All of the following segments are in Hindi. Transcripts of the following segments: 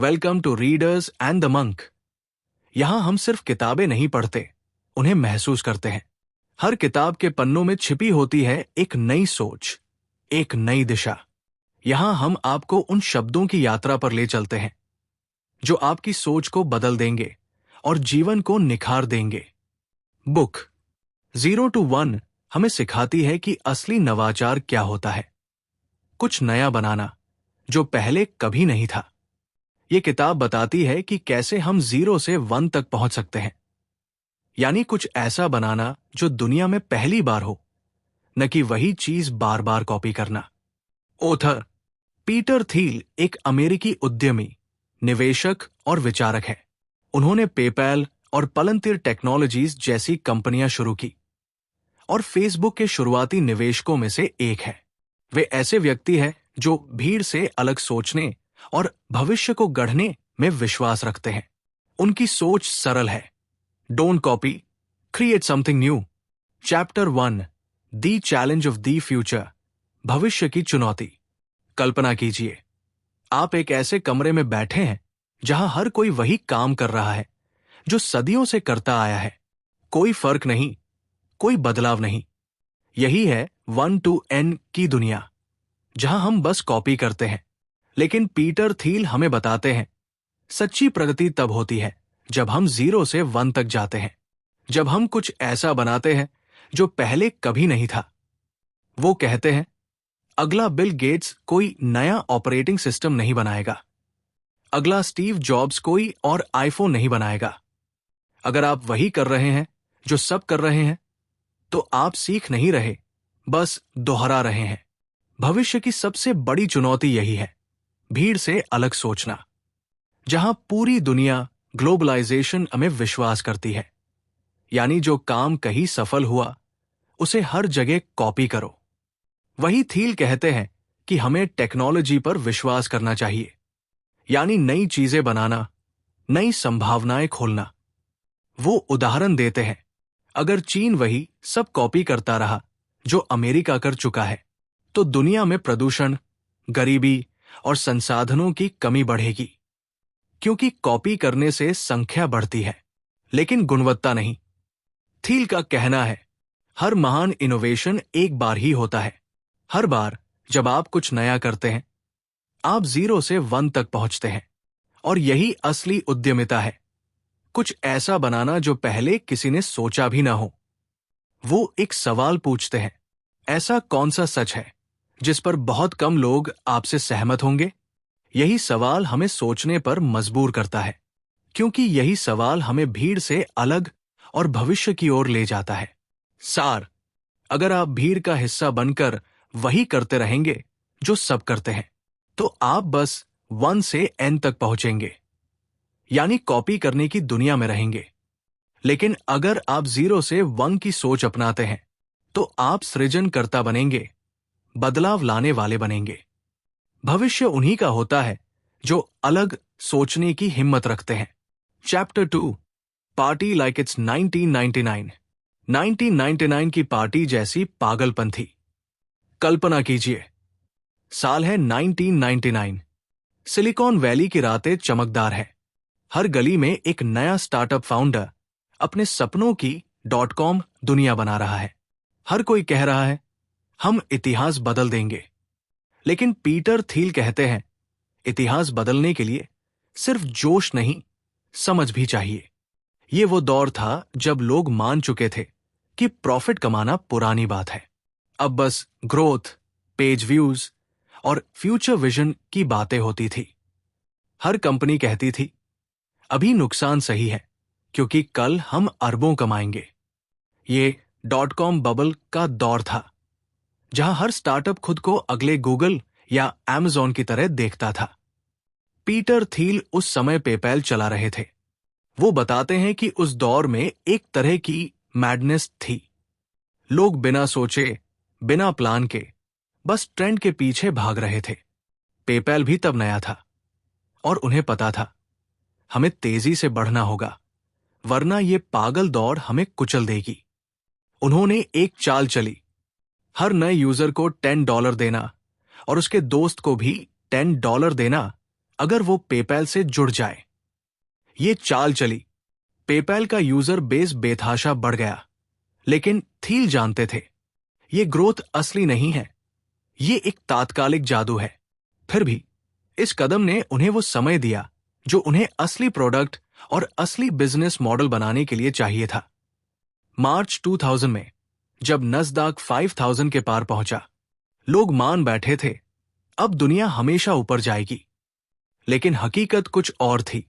Welcome to readers and the monk. यहां हम सिर्फ किताबें नहीं पढ़ते, उन्हें महसूस करते हैं। हर किताब के पन्नों में छिपी होती है एक नई सोच, एक नई दिशा। यहां हम आपको उन शब्दों की यात्रा पर ले चलते हैं जो आपकी सोच को बदल देंगे और जीवन को निखार देंगे। बुक 0 to 1 हमें सिखाती है कि असली नवाचार क्या होता है। कुछ नया बनाना जो पहले कभी नहीं था। ये किताब बताती है कि कैसे हम 0 से 1 तक पहुंच सकते हैं, यानी कुछ ऐसा बनाना जो दुनिया में पहली बार हो, न कि वही चीज बार बार कॉपी करना। ऑथर पीटर थील एक अमेरिकी उद्यमी, निवेशक और विचारक है। उन्होंने पेपैल और पलंतिर टेक्नोलॉजीज जैसी कंपनियां शुरू की और फेसबुक के शुरुआती निवेशकों में से एक है। वे ऐसे व्यक्ति हैं जो भीड़ से अलग सोचने और भविष्य को गढ़ने में विश्वास रखते हैं। उनकी सोच सरल है। Don't copy, create something new. Chapter 1, the challenge of the future, भविष्य की चुनौती। कल्पना कीजिए, आप एक ऐसे कमरे में बैठे हैं जहां हर कोई वही काम कर रहा है जो सदियों से करता आया है। कोई फर्क नहीं, कोई बदलाव नहीं। यही है 1 to N की दुनिया, जहां हम बस कॉपी करते हैं। लेकिन पीटर थील हमें बताते हैं, सच्ची प्रगति तब होती है जब हम 0 से 1 तक जाते हैं, जब हम कुछ ऐसा बनाते हैं जो पहले कभी नहीं था। वो कहते हैं, अगला बिल गेट्स कोई नया ऑपरेटिंग सिस्टम नहीं बनाएगा। अगला स्टीव जॉब्स कोई और आईफोन नहीं बनाएगा। अगर आप वही कर रहे हैं जो सब कर रहे हैं, तो आप सीख नहीं रहे, बस दोहरा रहे हैं। भविष्य की सबसे बड़ी चुनौती यही है, भीड़ से अलग सोचना। जहां पूरी दुनिया ग्लोबलाइजेशन में विश्वास करती है, यानी जो काम कहीं सफल हुआ उसे हर जगह कॉपी करो। वही थील कहते हैं कि हमें टेक्नोलॉजी पर विश्वास करना चाहिए, यानी नई चीजें बनाना, नई संभावनाएं खोलना। वो उदाहरण देते हैं, अगर चीन वही सब कॉपी करता रहा जो अमेरिका कर चुका है, तो दुनिया में प्रदूषण, गरीबी और संसाधनों की कमी बढ़ेगी। क्योंकि कॉपी करने से संख्या बढ़ती है, लेकिन गुणवत्ता नहीं। थील का कहना है, हर महान इनोवेशन एक बार ही होता है। हर बार जब आप कुछ नया करते हैं, आप 0 से 1 तक पहुंचते हैं। और यही असली उद्यमिता है, कुछ ऐसा बनाना जो पहले किसी ने सोचा भी ना हो। वो एक सवाल पूछते हैं, ऐसा कौन सा सच है जिस पर बहुत कम लोग आपसे सहमत होंगे? यही सवाल हमें सोचने पर मजबूर करता है, क्योंकि यही सवाल हमें भीड़ से अलग और भविष्य की ओर ले जाता है। सार, अगर आप भीड़ का हिस्सा बनकर वही करते रहेंगे जो सब करते हैं, तो आप बस 1 से N तक पहुंचेंगे, यानी कॉपी करने की दुनिया में रहेंगे। लेकिन अगर आप 0 से 1 की सोच अपनाते हैं, तो आप सृजनकर्ता बनेंगे, बदलाव लाने वाले बनेंगे। भविष्य उन्हीं का होता है जो अलग सोचने की हिम्मत रखते हैं। Chapter 2, party like it's 1999। 1999 की पार्टी जैसी पागलपंथी। कल्पना कीजिए, साल है 1999। सिलिकॉन वैली की रातें चमकदार है। हर गली में एक नया स्टार्टअप फाउंडर अपने सपनों की .com दुनिया बना रहा है। हर कोई कह रहा है, हम इतिहास बदल देंगे। लेकिन पीटर थील कहते हैं, इतिहास बदलने के लिए सिर्फ जोश नहीं, समझ भी चाहिए। ये वो दौर था जब लोग मान चुके थे कि प्रॉफिट कमाना पुरानी बात है। अब बस ग्रोथ, पेज व्यूज और फ्यूचर विजन की बातें होती थी। हर कंपनी कहती थी, अभी नुकसान सही है क्योंकि कल हम अरबों कमाएंगे। ये .com बबल का दौर था, जहां हर स्टार्टअप खुद को अगले गूगल या Amazon की तरह देखता था। पीटर थील उस समय पेपैल चला रहे थे। वो बताते हैं कि उस दौर में एक तरह की मैडनेस थी। लोग बिना सोचे, बिना प्लान के बस ट्रेंड के पीछे भाग रहे थे। पेपैल भी तब नया था और उन्हें पता था, हमें तेजी से बढ़ना होगा, वरना ये पागल दौड़ हमें कुचल देगी। उन्होंने एक चाल चली, हर नए यूजर को $10 देना और उसके दोस्त को भी $10 देना अगर वो पेपैल से जुड़ जाए। ये चाल चली, पेपैल का यूजर बेस बेतहाशा बढ़ गया। लेकिन थील जानते थे, ये ग्रोथ असली नहीं है, ये एक तात्कालिक जादू है। फिर भी इस कदम ने उन्हें वो समय दिया जो उन्हें असली प्रोडक्ट और असली बिजनेस मॉडल बनाने के लिए चाहिए था। मार्च 2000 में जब नस्दाक 5000 के पार पहुंचा, लोग मान बैठे थे अब दुनिया हमेशा ऊपर जाएगी। लेकिन हकीकत कुछ और थी।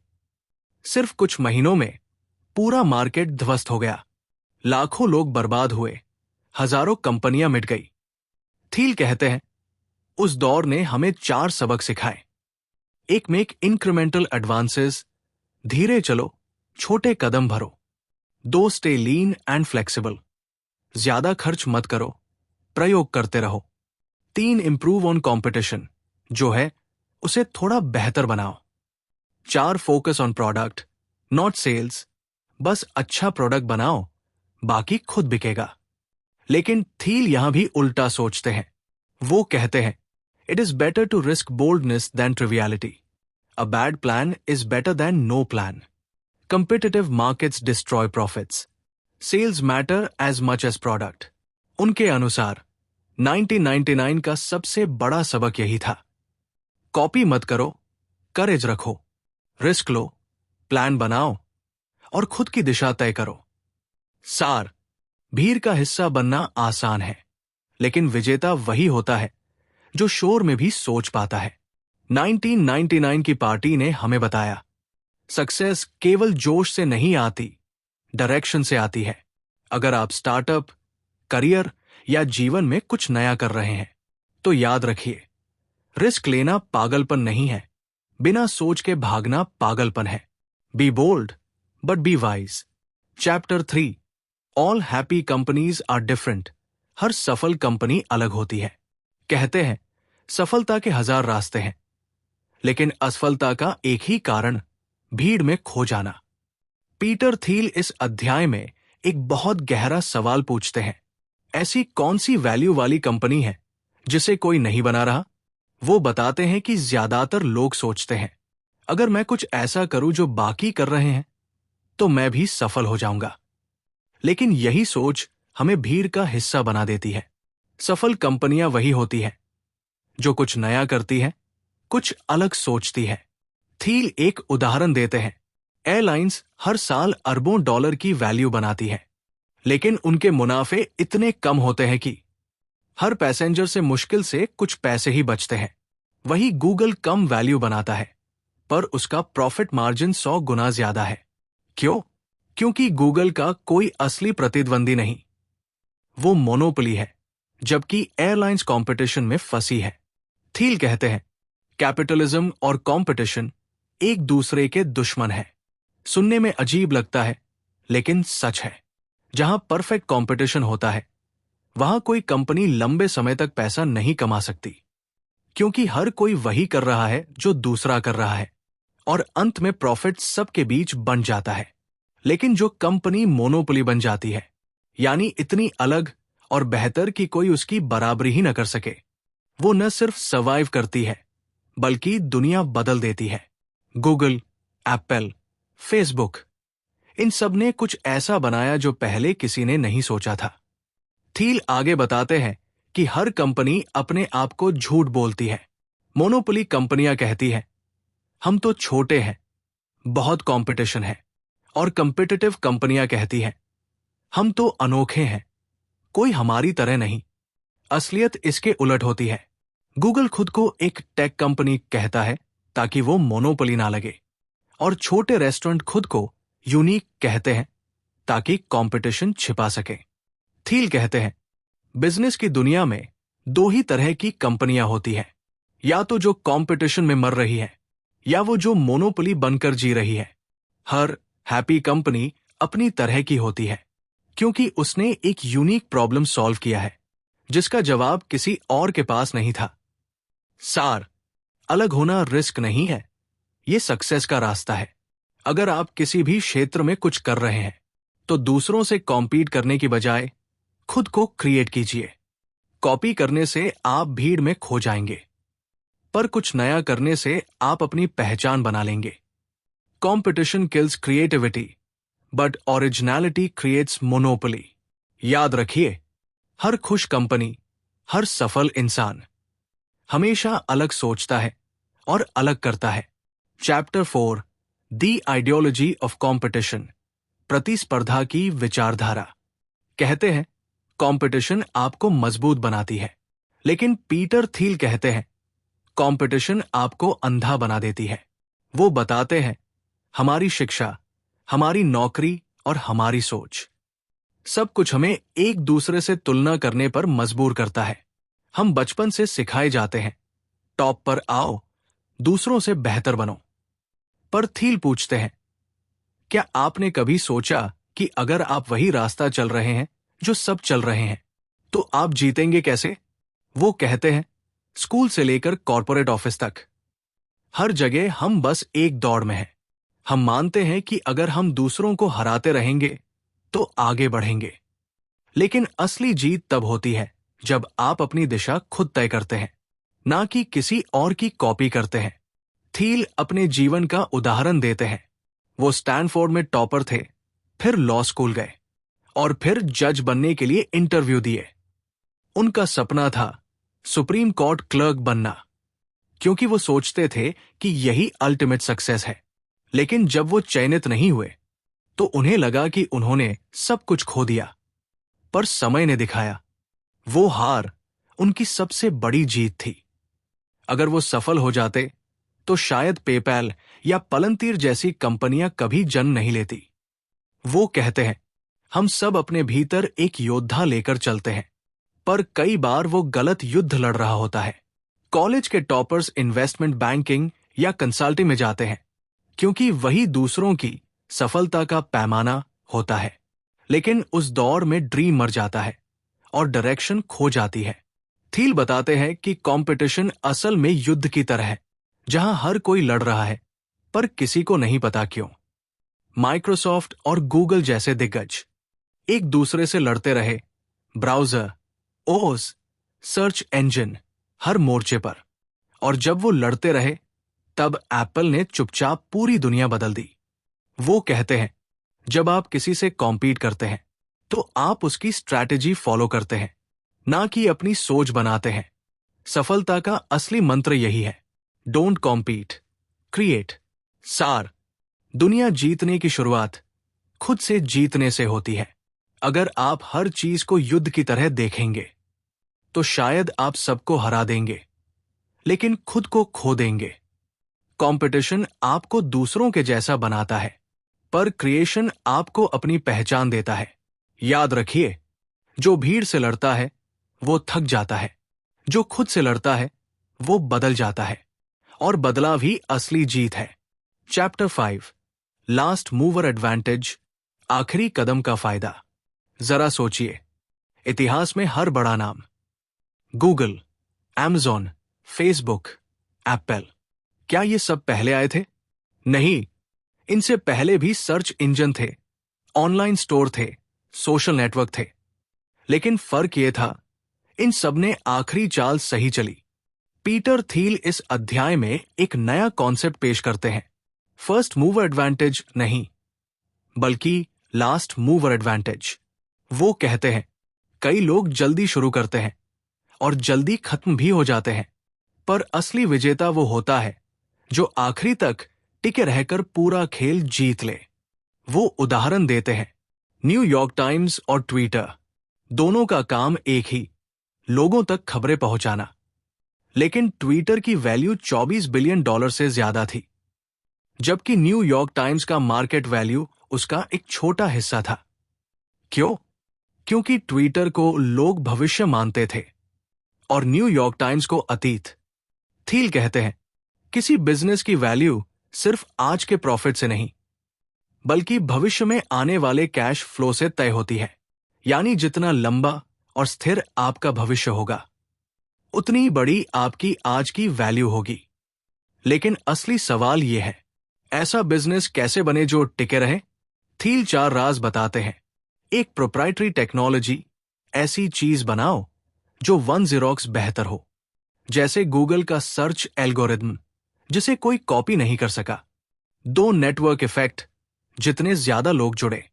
सिर्फ कुछ महीनों में पूरा मार्केट ध्वस्त हो गया, लाखों लोग बर्बाद हुए, हजारों कंपनियां मिट गई। थील कहते हैं, उस दौर ने हमें 4 सबक सिखाए। एक, मेक इंक्रीमेंटल एडवांसेस, धीरे चलो, छोटे कदम भरो। 2, स्टे लीन एंड फ्लेक्सिबल, ज्यादा खर्च मत करो, प्रयोग करते रहो। 3, इंप्रूव ऑन कॉम्पिटिशन, जो है उसे थोड़ा बेहतर बनाओ। 4, focus on product not sales, बस अच्छा प्रोडक्ट बनाओ, बाकी खुद बिकेगा। लेकिन थील यहां भी उल्टा सोचते हैं। वो कहते हैं, it is better to risk boldness than triviality, a bad plan is better than no plan, competitive markets destroy profits, sales matter as much as product। उनके अनुसार 1999 का सबसे बड़ा सबक यही था। कॉपी मत करो, करेज रखो, रिस्क लो, प्लान बनाओ और खुद की दिशा तय करो। सार, भीड़ का हिस्सा बनना आसान है, लेकिन विजेता वही होता है जो शोर में भी सोच पाता है। 1999 की पार्टी ने हमें बताया, सक्सेस केवल जोश से नहीं आती, डायरेक्शन से आती है। अगर आप स्टार्टअप, करियर या जीवन में कुछ नया कर रहे हैं तो याद रखिए, रिस्क लेना पागलपन नहीं है, बिना सोच के भागना पागलपन है। Be bold but be wise. Chapter 3, all happy companies are different. हर सफल कंपनी अलग होती है। कहते हैं, सफलता के 1000 रास्ते हैं, लेकिन असफलता का एक ही कारण, भीड़ में खो जाना। पीटर थील इस अध्याय में एक बहुत गहरा सवाल पूछते हैं, ऐसी कौन सी वैल्यू वाली कंपनी है जिसे कोई नहीं बना रहा? वो बताते हैं कि ज्यादातर लोग सोचते हैं, अगर मैं कुछ ऐसा करूं जो बाकी कर रहे हैं तो मैं भी सफल हो जाऊंगा। लेकिन यही सोच हमें भीड़ का हिस्सा बना देती है। सफल कंपनियां वही होती हैं जो कुछ नया करती हैं, कुछ अलग सोचती है। थील एक उदाहरण देते हैं, एयरलाइंस हर साल अरबों डॉलर की वैल्यू बनाती है, लेकिन उनके मुनाफे इतने कम होते हैं कि हर पैसेंजर से मुश्किल से कुछ पैसे ही बचते हैं। वही गूगल कम वैल्यू बनाता है, पर उसका प्रॉफिट मार्जिन 100 गुना ज्यादा है। क्यों? क्योंकि गूगल का कोई असली प्रतिद्वंदी नहीं, वो मोनोपोली है, जबकि एयरलाइंस कंपटीशन में फंसी है। थील कहते हैं, कैपिटलिज्म और कंपटीशन एक दूसरे के दुश्मन है। सुनने में अजीब लगता है, लेकिन सच है। जहां परफेक्ट कंपटीशन होता है, वहां कोई कंपनी लंबे समय तक पैसा नहीं कमा सकती, क्योंकि हर कोई वही कर रहा है जो दूसरा कर रहा है, और अंत में प्रॉफिट सबके बीच बंट जाता है। लेकिन जो कंपनी मोनोपोली बन जाती है, यानी इतनी अलग और बेहतर कि कोई उसकी बराबरी ही न कर सके, वो न सिर्फ सर्वाइव करती है, बल्कि दुनिया बदल देती है। गूगल, एप्पल, फेसबुक, इन सब ने कुछ ऐसा बनाया जो पहले किसी ने नहीं सोचा था। थील आगे बताते हैं कि हर कंपनी अपने आप को झूठ बोलती है। मोनोपोली कंपनियां कहती हैं, हम तो छोटे हैं, बहुत कंपटीशन है, और कॉम्पिटिटिव कंपनियां कहती हैं, हम तो अनोखे हैं, कोई हमारी तरह नहीं। असलियत इसके उलट होती है। गूगल खुद को एक टेक कंपनी कहता है ताकि वो मोनोपोली ना लगे, और छोटे रेस्टोरेंट खुद को यूनिक कहते हैं ताकि कंपटीशन छिपा सके। थील कहते हैं, बिजनेस की दुनिया में 2 ही तरह की कंपनियां होती हैं, या तो जो कंपटीशन में मर रही है, या वो जो मोनोपोली बनकर जी रही है। हर हैप्पी कंपनी अपनी तरह की होती है, क्योंकि उसने एक यूनिक प्रॉब्लम सॉल्व किया है जिसका जवाब किसी और के पास नहीं था। सार, अलग होना रिस्क नहीं है, ये सक्सेस का रास्ता है। अगर आप किसी भी क्षेत्र में कुछ कर रहे हैं तो दूसरों से कॉम्पीट करने की बजाय खुद को क्रिएट कीजिए। कॉपी करने से आप भीड़ में खो जाएंगे। पर कुछ नया करने से आप अपनी पहचान बना लेंगे। Competition kills creativity, but originality creates monopoly. याद रखिए, हर खुश कंपनी, हर सफल इंसान हमेशा अलग सोचता है और अलग करता है। Chapter 4, the ideology of competition, प्रतिस्पर्धा की विचारधारा। कहते हैं कंपटीशन आपको मजबूत बनाती है, लेकिन पीटर थील कहते हैं कंपटीशन आपको अंधा बना देती है। वो बताते हैं हमारी शिक्षा, हमारी नौकरी और हमारी सोच, सब कुछ हमें एक दूसरे से तुलना करने पर मजबूर करता है। हम बचपन से सिखाए जाते हैं, टॉप पर आओ, दूसरों से बेहतर बनो। पर थील पूछते हैं, क्या आपने कभी सोचा कि अगर आप वही रास्ता चल रहे हैं जो सब चल रहे हैं, तो आप जीतेंगे कैसे? वो कहते हैं स्कूल से लेकर कॉर्पोरेट ऑफिस तक, हर जगह हम बस एक दौड़ में हैं। हम मानते हैं कि अगर हम दूसरों को हराते रहेंगे तो आगे बढ़ेंगे, लेकिन असली जीत तब होती है जब आप अपनी दिशा खुद तय करते हैं, ना कि किसी और की कॉपी करते हैं। थील अपने जीवन का उदाहरण देते हैं। वो स्टैनफोर्ड में टॉपर थे, फिर लॉ स्कूल गए और फिर जज बनने के लिए इंटरव्यू दिए। उनका सपना था सुप्रीम कोर्ट क्लर्क बनना, क्योंकि वो सोचते थे कि यही अल्टीमेट सक्सेस है। लेकिन जब वो चयनित नहीं हुए तो उन्हें लगा कि उन्होंने सब कुछ खो दिया। पर समय ने दिखाया वो हार उनकी सबसे बड़ी जीत थी। अगर वो सफल हो जाते तो शायद पेपैल या पलंतीर जैसी कंपनियां कभी जन्म नहीं लेती। वो कहते हैं हम सब अपने भीतर एक योद्धा लेकर चलते हैं, पर कई बार वो गलत युद्ध लड़ रहा होता है। कॉलेज के टॉपर्स इन्वेस्टमेंट बैंकिंग या कंसल्टिंग में जाते हैं क्योंकि वही दूसरों की सफलता का पैमाना होता है, लेकिन उस दौड़ में ड्रीम मर जाता है और डायरेक्शन खो जाती है। थील बताते हैं कि कंपटीशन असल में युद्ध की तरह है, जहां हर कोई लड़ रहा है पर किसी को नहीं पता क्यों। माइक्रोसॉफ्ट और गूगल जैसे दिग्गज एक दूसरे से लड़ते रहे, ब्राउजर, ओएस, सर्च इंजन, हर मोर्चे पर। और जब वो लड़ते रहे तब एप्पल ने चुपचाप पूरी दुनिया बदल दी। वो कहते हैं जब आप किसी से कॉम्पीट करते हैं तो आप उसकी स्ट्रैटेजी फॉलो करते हैं, ना कि अपनी सोच बनाते हैं। सफलता का असली मंत्र यही है, डोंट कॉम्पीट, क्रिएट। सार, दुनिया जीतने की शुरुआत खुद से जीतने से होती है। अगर आप हर चीज को युद्ध की तरह देखेंगे तो शायद आप सबको हरा देंगे, लेकिन खुद को खो देंगे। कंपटीशन आपको दूसरों के जैसा बनाता है, पर क्रिएशन आपको अपनी पहचान देता है। याद रखिए, जो भीड़ से लड़ता है वो थक जाता है, जो खुद से लड़ता है वो बदल जाता है, और बदलाव ही असली जीत है। चैप्टर 5, लास्ट मूवर एडवांटेज, आखिरी कदम का फायदा। जरा सोचिए, इतिहास में हर बड़ा नाम, गूगल, अमेज़न, फेसबुक, एप्पल, क्या ये सब पहले आए थे? नहीं, इनसे पहले भी सर्च इंजन थे, ऑनलाइन स्टोर थे, सोशल नेटवर्क थे। लेकिन फर्क ये था, इन सब ने आखिरी चाल सही चली। पीटर थील इस अध्याय में एक नया कॉन्सेप्ट पेश करते हैं, फर्स्ट मूवर एडवांटेज नहीं, बल्कि लास्ट मूवर एडवांटेज। वो कहते हैं कई लोग जल्दी शुरू करते हैं और जल्दी खत्म भी हो जाते हैं, पर असली विजेता वो होता है जो आखिरी तक टिके रहकर पूरा खेल जीत ले। वो उदाहरण देते हैं, न्यूयॉर्क टाइम्स और ट्विटर, दोनों का काम एक ही, लोगों तक खबरें पहुंचाना। लेकिन ट्विटर की वैल्यू $24 बिलियन से ज्यादा थी, जबकि न्यूयॉर्क टाइम्स का मार्केट वैल्यू उसका एक छोटा हिस्सा था। क्यों? क्योंकि ट्विटर को लोग भविष्य मानते थे और न्यूयॉर्क टाइम्स को अतीत। थील कहते हैं किसी बिजनेस की वैल्यू सिर्फ आज के प्रॉफिट से नहीं, बल्कि भविष्य में आने वाले कैश फ्लो से तय होती है। यानी जितना लंबा और स्थिर आपका भविष्य होगा, उतनी ही बड़ी आपकी आज की वैल्यू होगी। लेकिन असली सवाल यह है, ऐसा बिजनेस कैसे बने जो टिके रहे? थील 4 राज बताते हैं। एक प्रोप्राइटरी टेक्नोलॉजी, ऐसी चीज बनाओ जो 1 Xerox बेहतर हो, जैसे गूगल का सर्च एल्गोरिदम जिसे कोई कॉपी नहीं कर सका। 2 नेटवर्क इफेक्ट, जितने ज्यादा लोग जुड़े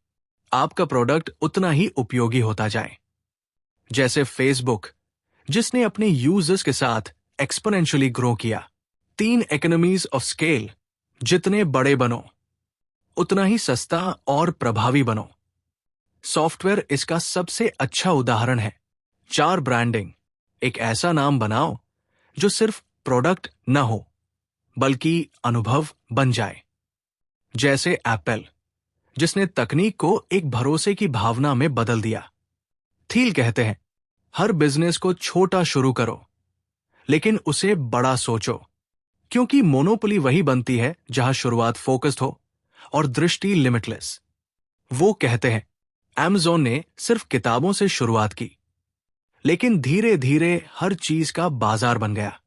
आपका प्रोडक्ट उतना ही उपयोगी होता जाए। जैसे फेसबुक जिसने अपने यूजर्स के साथ एक्सपोनेंशियली ग्रो किया। 3 इकोनॉमीज ऑफ स्केल, जितने बड़े बनो उतना ही सस्ता और प्रभावी बनो। सॉफ्टवेयर इसका सबसे अच्छा उदाहरण है। 4 ब्रांडिंग, एक ऐसा नाम बनाओ जो सिर्फ प्रोडक्ट न हो बल्कि अनुभव बन जाए। जैसे एप्पल जिसने तकनीक को एक भरोसे की भावना में बदल दिया। थील कहते हैं, हर बिजनेस को छोटा शुरू करो लेकिन उसे बड़ा सोचो, क्योंकि मोनोपोली वही बनती है जहां शुरुआत फोकस्ड हो और दृष्टि लिमिटलेस। वो कहते हैं, Amazon ने सिर्फ किताबों से शुरुआत की लेकिन धीरे धीरे हर चीज का बाजार बन गया।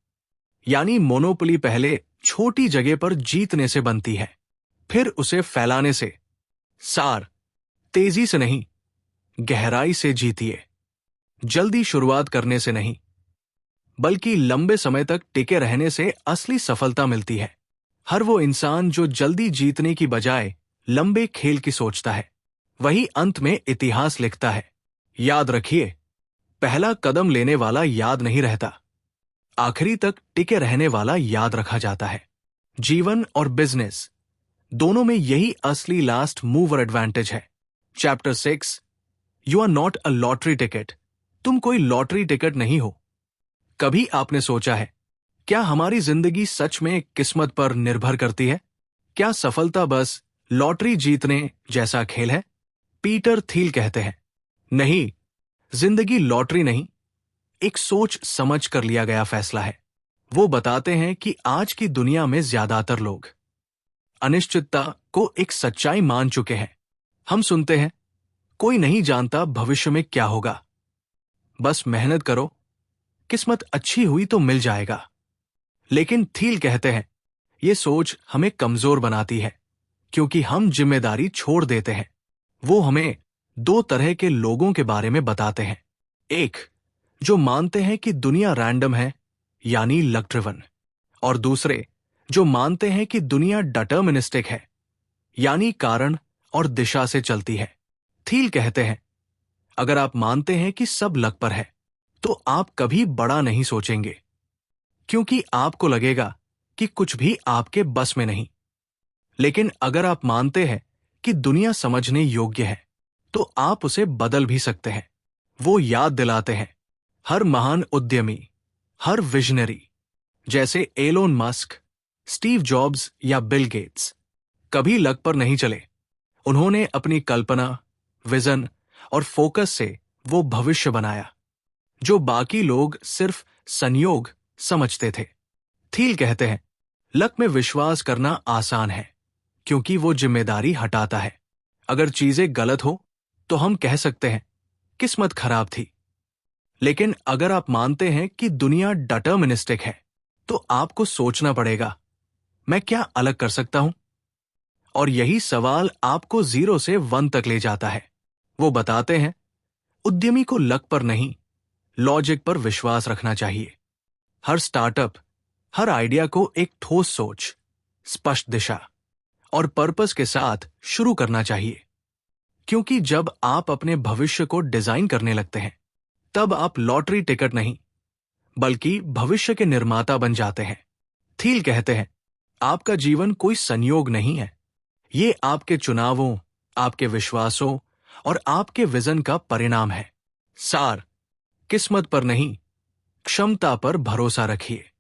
यानी मोनोपोली पहले छोटी जगह पर जीतने से बनती है, फिर उसे फैलाने से। सार, तेजी से नहीं, गहराई से जीतिए। जल्दी शुरुआत करने से नहीं बल्कि लंबे समय तक टिके रहने से असली सफलता मिलती है। हर वो इंसान जो जल्दी जीतने की बजाय लंबे खेल की सोचता है वही अंत में इतिहास लिखता है। याद रखिए, पहला कदम लेने वाला याद नहीं रहता, आखिरी तक टिके रहने वाला याद रखा जाता है। जीवन और बिजनेस दोनों में यही असली लास्ट मूवर एडवांटेज है। Chapter 6, you are not a lottery ticket. तुम कोई लॉटरी टिकट नहीं हो। कभी आपने सोचा है, क्या हमारी जिंदगी सच में किस्मत पर निर्भर करती है? क्या सफलता बस लॉटरी जीतने जैसा खेल है? पीटर थील कहते हैं, नहीं, जिंदगी लॉटरी नहीं, एक सोच समझ कर लिया गया फैसला है। वो बताते हैं कि आज की दुनिया में ज्यादातर लोग अनिश्चितता को एक सच्चाई मान चुके हैं। हम सुनते हैं, कोई नहीं जानता भविष्य में क्या होगा, बस मेहनत करो, किस्मत अच्छी हुई तो मिल जाएगा। लेकिन थील कहते हैं, ये सोच हमें कमजोर बनाती है क्योंकि हम जिम्मेदारी छोड़ देते हैं। वो हमें 2 तरह के लोगों के बारे में बताते हैं। एक, जो मानते हैं कि दुनिया रैंडम है यानी लक ड्रिवन, और दूसरे जो मानते हैं कि दुनिया डिटर्मिनिस्टिक है यानी कारण और दिशा से चलती है। थील कहते हैं, अगर आप मानते हैं कि सब लक पर है तो आप कभी बड़ा नहीं सोचेंगे क्योंकि आपको लगेगा कि कुछ भी आपके बस में नहीं। लेकिन अगर आप मानते हैं कि दुनिया समझने योग्य है तो आप उसे बदल भी सकते हैं। वो याद दिलाते हैं, हर महान उद्यमी, हर विजनरी जैसे एलोन मस्क, स्टीव जॉब्स या बिल गेट्स कभी लक पर नहीं चले। उन्होंने अपनी कल्पना, विजन और फोकस से वो भविष्य बनाया जो बाकी लोग सिर्फ संयोग समझते थे। थील कहते हैं, लक में विश्वास करना आसान है क्योंकि वो जिम्मेदारी हटाता है। अगर चीजें गलत हो तो हम कह सकते हैं किस्मत खराब थी, लेकिन अगर आप मानते हैं कि दुनिया डिटर्मिनिस्टिक है तो आपको सोचना पड़ेगा, मैं क्या अलग कर सकता हूं? और यही सवाल आपको 0 से 1 तक ले जाता है। वो बताते हैं, उद्यमी को लक पर नहीं, लॉजिक पर विश्वास रखना चाहिए। हर स्टार्टअप, हर आइडिया को एक ठोस सोच, स्पष्ट दिशा और पर्पस के साथ शुरू करना चाहिए, क्योंकि जब आप अपने भविष्य को डिजाइन करने लगते हैं तब आप लॉटरी टिकट नहीं बल्कि भविष्य के निर्माता बन जाते हैं। थील कहते हैं, आपका जीवन कोई संयोग नहीं है, ये आपके चुनावों, आपके विश्वासों और आपके विजन का परिणाम है। सार, किस्मत पर नहीं, क्षमता पर भरोसा रखिए।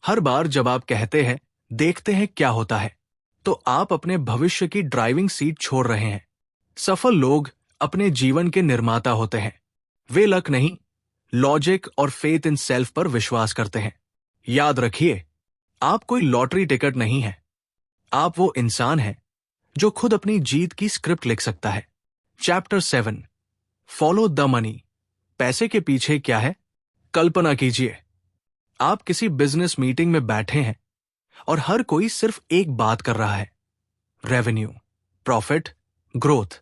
हर बार जब आप कहते हैं देखते हैं क्या होता है, तो आप अपने भविष्य की ड्राइविंग सीट छोड़ रहे हैं। सफल लोग अपने जीवन के निर्माता होते हैं। वे लक नहीं, लॉजिक और फेथ इन सेल्फ पर विश्वास करते हैं। याद रखिए, आप कोई लॉटरी टिकट नहीं है, आप वो इंसान हैं जो खुद अपनी जीत की स्क्रिप्ट लिख सकता है। Chapter 7, follow the money. पैसे के पीछे क्या है? कल्पना कीजिए, आप किसी बिजनेस मीटिंग में बैठे हैं और हर कोई सिर्फ एक बात कर रहा है, रेवेन्यू, प्रॉफिट, ग्रोथ।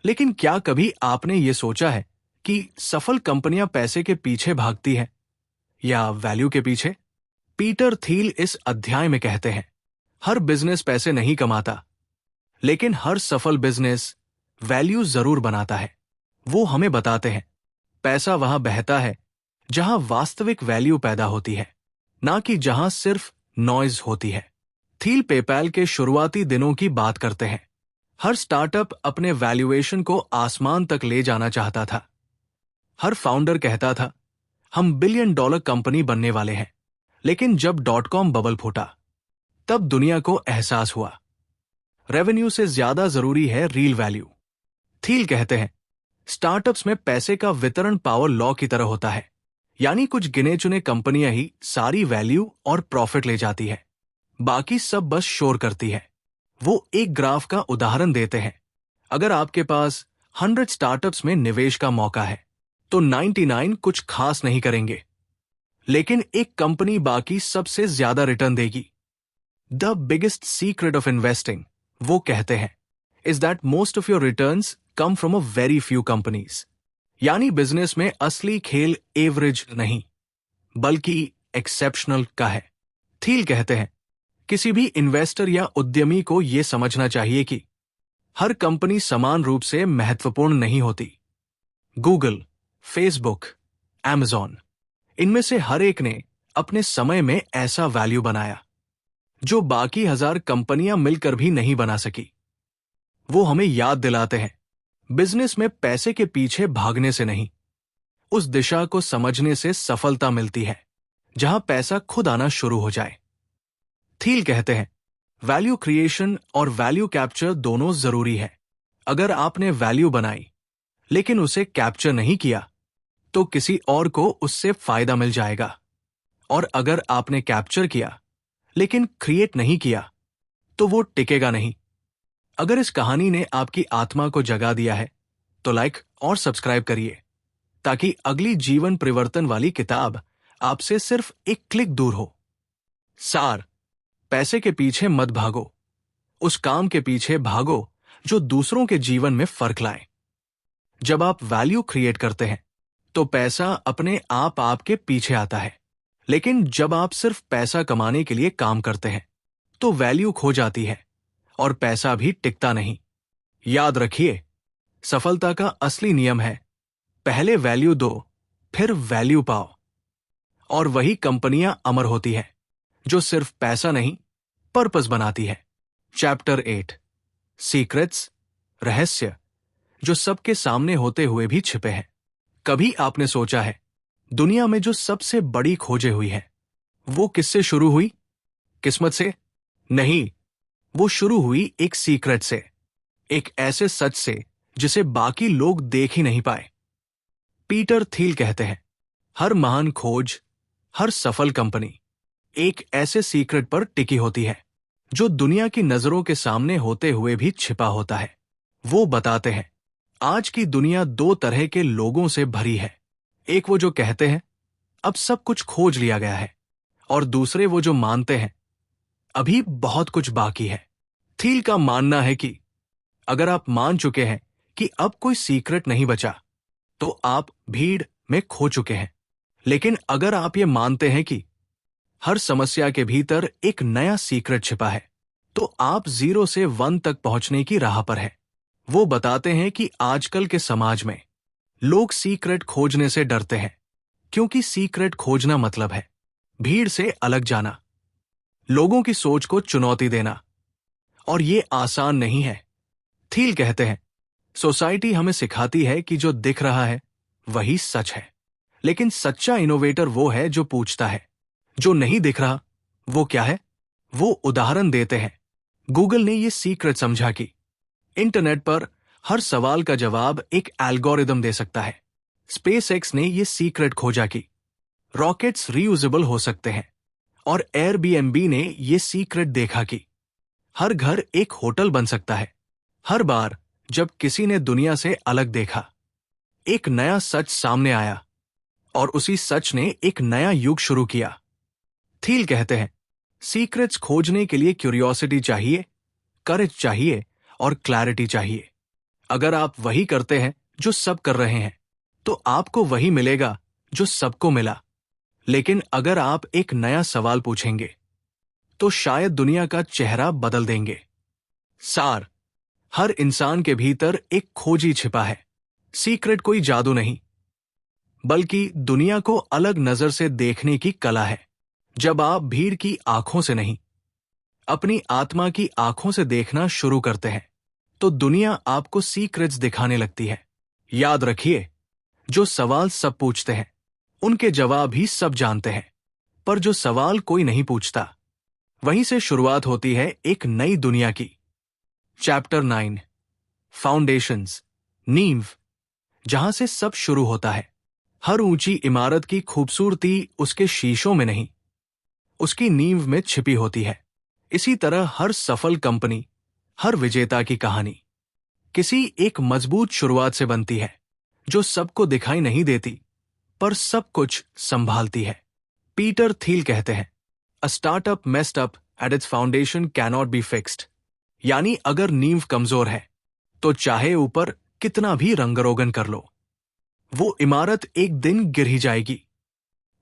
लेकिन क्या कभी आपने ये सोचा है कि सफल कंपनियां पैसे के पीछे भागती हैं या वैल्यू के पीछे? पीटर थील इस अध्याय में कहते हैं, हर बिजनेस पैसे नहीं कमाता, लेकिन हर सफल बिजनेस वैल्यू जरूर बनाता है। वो हमें बताते हैं, पैसा वहां बहता है जहां वास्तविक वैल्यू पैदा होती है, ना कि जहां सिर्फ नॉइज होती है। थील पेपैल के शुरुआती दिनों की बात करते हैं। हर स्टार्टअप अपने वैल्यूएशन को आसमान तक ले जाना चाहता था। हर फाउंडर कहता था, हम $1 बिलियन कंपनी बनने वाले हैं। लेकिन जब .com बबल फूटा, तब दुनिया को एहसास हुआ, रेवेन्यू से ज्यादा जरूरी है रील वैल्यू। थील कहते हैं, स्टार्टअप्स में पैसे का वितरण पावर लॉ की तरह होता है, यानी कुछ गिने चुने कंपनियां ही सारी वैल्यू और प्रॉफिट ले जाती है, बाकी सब बस शोर करती है। वो एक ग्राफ का उदाहरण देते हैं, अगर आपके पास 100 स्टार्टअप्स में निवेश का मौका है, तो 99 कुछ खास नहीं करेंगे, लेकिन एक कंपनी बाकी सबसे ज्यादा रिटर्न देगी। The biggest secret of investing, वो कहते हैं, is that most of your returns come from a very few companies. यानी बिजनेस में असली खेल एवरेज नहीं, बल्कि एक्सेप्शनल का है। थील कहते हैं, किसी भी इन्वेस्टर या उद्यमी को यह समझना चाहिए कि हर कंपनी समान रूप से महत्वपूर्ण नहीं होती। गूगल, फेसबुक, Amazon, इनमें से हर एक ने अपने समय में ऐसा वैल्यू बनाया जो बाकी 1000 कंपनियां मिलकर भी नहीं बना सकी। वो हमें याद दिलाते हैं, बिजनेस में पैसे के पीछे भागने से नहीं, उस दिशा को समझने से सफलता मिलती है जहां पैसा खुद आना शुरू हो जाए। थील कहते हैं, वैल्यू क्रिएशन और वैल्यू कैप्चर दोनों जरूरी है। अगर आपने वैल्यू बनाई लेकिन उसे कैप्चर नहीं किया, तो किसी और को उससे फायदा मिल जाएगा। और अगर आपने कैप्चर किया लेकिन क्रिएट नहीं किया, तो वो टिकेगा नहीं। अगर इस कहानी ने आपकी आत्मा को जगा दिया है, तो लाइक और सब्सक्राइब करिए, ताकि अगली जीवन परिवर्तन वाली किताब आपसे सिर्फ एक क्लिक दूर हो। सार, पैसे के पीछे मत भागो, उस काम के पीछे भागो जो दूसरों के जीवन में फर्क लाए। जब आप वैल्यू क्रिएट करते हैं, तो पैसा अपने आप आपके पीछे आता है। लेकिन जब आप सिर्फ पैसा कमाने के लिए काम करते हैं, तो वैल्यू खो जाती है और पैसा भी टिकता नहीं। याद रखिए, सफलता का असली नियम है, पहले वैल्यू दो, फिर वैल्यू पाओ। और वही कंपनियां अमर होती हैं जो सिर्फ पैसा नहीं, पर्पस बनाती है। चैप्टर 8, सीक्रेट्स, रहस्य जो सबके सामने होते हुए भी छिपे हैं। कभी आपने सोचा है, दुनिया में जो सबसे बड़ी खोजें हुई है, वो किससे शुरू हुई? किस्मत से? नहीं, वो शुरू हुई एक सीक्रेट से, एक ऐसे सच से जिसे बाकी लोग देख ही नहीं पाए। पीटर थील कहते हैं, हर महान खोज, हर सफल कंपनी एक ऐसे सीक्रेट पर टिकी होती है जो दुनिया की नजरों के सामने होते हुए भी छिपा होता है। वो बताते हैं, आज की दुनिया 2 तरह के लोगों से भरी है। एक वो जो कहते हैं, अब सब कुछ खोज लिया गया है, और दूसरे वो जो मानते हैं, अभी बहुत कुछ बाकी है। थील का मानना है कि अगर आप मान चुके हैं कि अब कोई सीक्रेट नहीं बचा, तो आप भीड़ में खो चुके हैं। लेकिन अगर आप ये मानते हैं कि हर समस्या के भीतर एक नया सीक्रेट छिपा है, तो आप 0 से 1 तक पहुंचने की राह पर हैं। वो बताते हैं कि आजकल के समाज में लोग सीक्रेट खोजने से डरते हैं, क्योंकि सीक्रेट खोजना मतलब है भीड़ से अलग जाना, लोगों की सोच को चुनौती देना, और ये आसान नहीं है। थील कहते हैं, सोसाइटी हमें सिखाती है कि जो दिख रहा है वही सच है, लेकिन सच्चा इनोवेटर वो है जो पूछता है, जो नहीं दिख रहा वो क्या है? वो उदाहरण देते हैं, गूगल ने ये सीक्रेट समझा कि इंटरनेट पर हर सवाल का जवाब एक एल्गोरिदम दे सकता है। स्पेसएक्स ने ये सीक्रेट खोजा कि रॉकेट्स रीयूजेबल हो सकते हैं, और एयरबीएनबी ने ये सीक्रेट देखा कि हर घर एक होटल बन सकता है। हर बार जब किसी ने दुनिया से अलग देखा, एक नया सच सामने आया, और उसी सच ने एक नया युग शुरू किया। थील कहते हैं, सीक्रेट्स खोजने के लिए क्यूरियोसिटी चाहिए, करेज चाहिए और क्लैरिटी चाहिए। अगर आप वही करते हैं जो सब कर रहे हैं, तो आपको वही मिलेगा जो सबको मिला, लेकिन अगर आप एक नया सवाल पूछेंगे तो शायद दुनिया का चेहरा बदल देंगे। सार, हर इंसान के भीतर एक खोजी छिपा है। सीक्रेट कोई जादू नहीं, बल्कि दुनिया को अलग नजर से देखने की कला है। जब आप भीड़ की आंखों से नहीं, अपनी आत्मा की आंखों से देखना शुरू करते हैं तो दुनिया आपको सीक्रेट्स दिखाने लगती है। याद रखिए, जो सवाल सब पूछते हैं उनके जवाब ही सब जानते हैं, पर जो सवाल कोई नहीं पूछता, वहीं से शुरुआत होती है एक नई दुनिया की। चैप्टर 9, फाउंडेशंस, नींव, जहां से सब शुरू होता है। हर ऊंची इमारत की खूबसूरती उसके शीशों में नहीं, उसकी नींव में छिपी होती है। इसी तरह हर सफल कंपनी, हर विजेता की कहानी किसी एक मजबूत शुरुआत से बनती है, जो सबको दिखाई नहीं देती पर सब कुछ संभालती है। पीटर थील कहते हैं, a startup messed up at its foundation cannot be fixed. यानी अगर नींव कमजोर है तो चाहे ऊपर कितना भी रंगरोगन कर लो, वो इमारत एक दिन गिर ही जाएगी।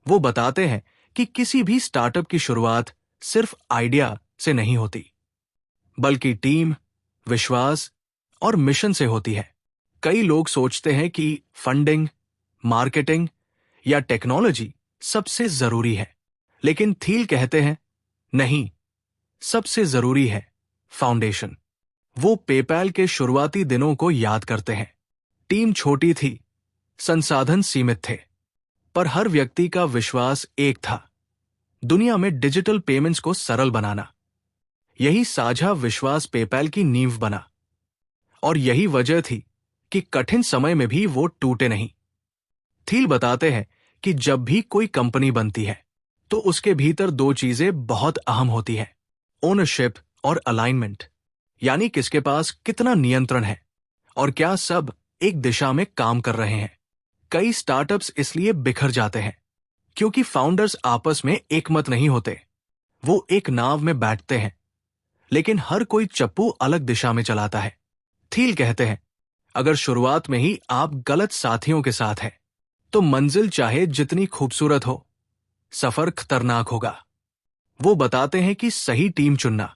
वो बताते हैं कि किसी भी स्टार्टअप की शुरुआत सिर्फ आइडिया से नहीं होती, बल्कि टीम, विश्वास और मिशन से होती है। कई लोग सोचते हैं कि फंडिंग, मार्केटिंग या टेक्नोलॉजी सबसे जरूरी है, लेकिन थील कहते हैं, नहीं, सबसे जरूरी है फाउंडेशन। वो पेपैल के शुरुआती दिनों को याद करते हैं। टीम छोटी थी, संसाधन सीमित थे, पर हर व्यक्ति का विश्वास एक था, दुनिया में डिजिटल पेमेंट्स को सरल बनाना। यही साझा विश्वास पेपैल की नींव बना, और यही वजह थी कि कठिन समय में भी वो टूटे नहीं। थील बताते हैं कि जब भी कोई कंपनी बनती है तो उसके भीतर दो चीजें बहुत अहम होती है, ओनरशिप और अलाइनमेंट, यानी किसके पास कितना नियंत्रण है और क्या सब एक दिशा में काम कर रहे हैं। कई स्टार्टअप्स इसलिए बिखर जाते हैं क्योंकि फाउंडर्स आपस में एकमत नहीं होते। वो एक नाव में बैठते हैं, लेकिन हर कोई चप्पू अलग दिशा में चलाता है। थील कहते हैं, अगर शुरुआत में ही आप गलत साथियों के साथ हैं तो मंजिल चाहे जितनी खूबसूरत हो, सफर खतरनाक होगा। वो बताते हैं कि सही टीम चुनना,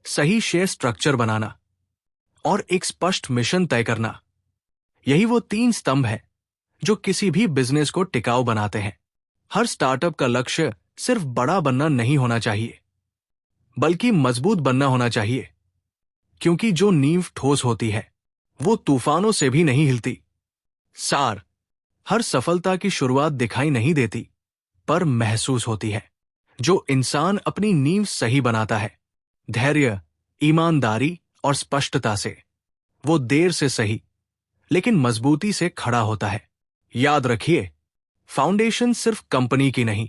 सही शेयर स्ट्रक्चर बनाना और एक स्पष्ट मिशन तय करना, यही वो 3 स्तंभ है जो किसी भी बिजनेस को टिकाऊ बनाते हैं। हर स्टार्टअप का लक्ष्य सिर्फ बड़ा बनना नहीं होना चाहिए, बल्कि मजबूत बनना होना चाहिए, क्योंकि जो नींव ठोस होती है वो तूफानों से भी नहीं हिलती। सार, हर सफलता की शुरुआत दिखाई नहीं देती पर महसूस होती है। जो इंसान अपनी नींव सही बनाता है, धैर्य, ईमानदारी और स्पष्टता से, वो देर से सही लेकिन मजबूती से खड़ा होता है। याद रखिए, फाउंडेशन सिर्फ कंपनी की नहीं,